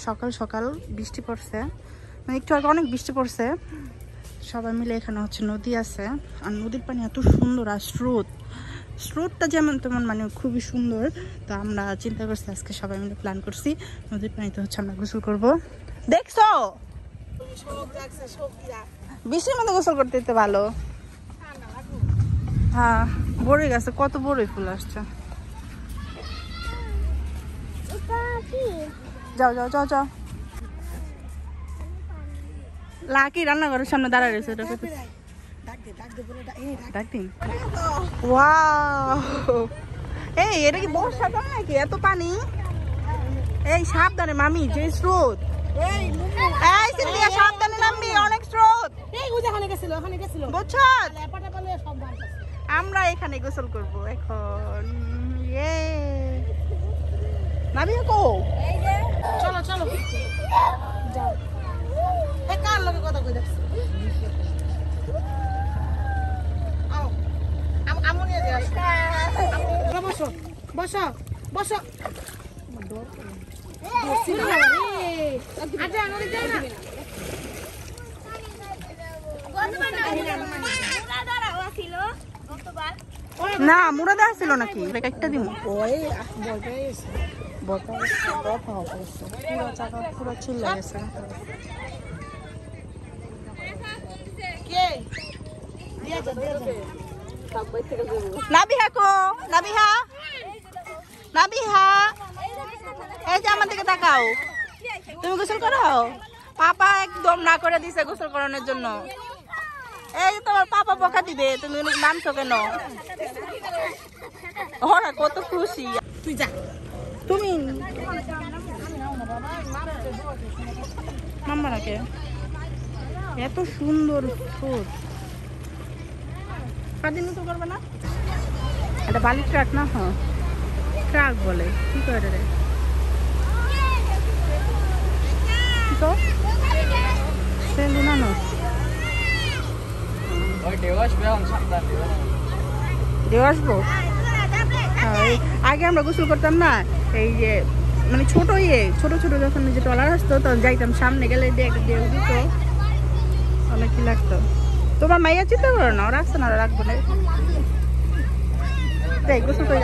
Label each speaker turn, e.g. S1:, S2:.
S1: সকাল সকাল বৃষ্টি পড়ছে, মানে একটু আগে অনেক বৃষ্টি পড়ছে। সবাই মিলে এখানে হচ্ছে নদী আছে, আর নদীর পানি এত সুন্দর, আর স্রোতটা যেমন তেমন, মানে খুবই সুন্দর। তো আমরা চিন্তা করছি আজকে সবাই মিলে প্ল্যান করছি নদীর পানিতে হচ্ছে আমরা গোসল করব। দেখছো বৃষ্টির মধ্যে গোসল করতে দিতে ভালো। হ্যাঁ, বড়ই গাছে কত বড়ই ফুল আসছে। যাও যাও যাও যাও। লাকি রান্নাঘরের সামনে দাঁড়ায় রয়েছে, এটা এই এটা কি বর্ষাকাল নাকি এত পানি? এই সাবধানে মামি, যে স্রোত। এই সিন্ধিয়া সাবধানে নামবি, অনেক স্রোত। বুঝছো? আমরা এখানে গোসল করব এখন। নাবি কো? চলো চলো যাও। এই কার লগে কথা কই দেখছ? আও আমুনিয়া দি আসো। বসো বসো বসো। আচ্ছা নড়ে যাও না। না মুরাদা ছিল নাকি? একটা দিন ওই পুরো চিল্লা গেছে। নাবিহা কো? নাবিহা নাবিহা, এই যে আমার দিকে তাকাও। তুমি গোসল করো? পাপা একদম না করে দিছে গোসল করানোর জন্য। এই যে তোমার পাপা বকা দিবে, তুমি নামছো কেন? ওরা কত খুশি। তুই যা, তুমি মাম্মারাকে। এত সুন্দর ফুল কাটিনি তো করবে না? এটা বালির ট্রাক না? হ্যাঁ ট্রাক বলে। কি করে রে তো না দেও আসবো। আগে আমরা গোসল করতাম না, এই যে মানে ছোট ছোট ছোট যখন যে ট্রলার আসতো তখন যাইতাম, সামনে গেলে দেও দিত, অনেক কি লাগতো। তোমার মাইয়া চিন্তা করো না, ওরা আসছে না, ওরা রাখবো না। গোসল করে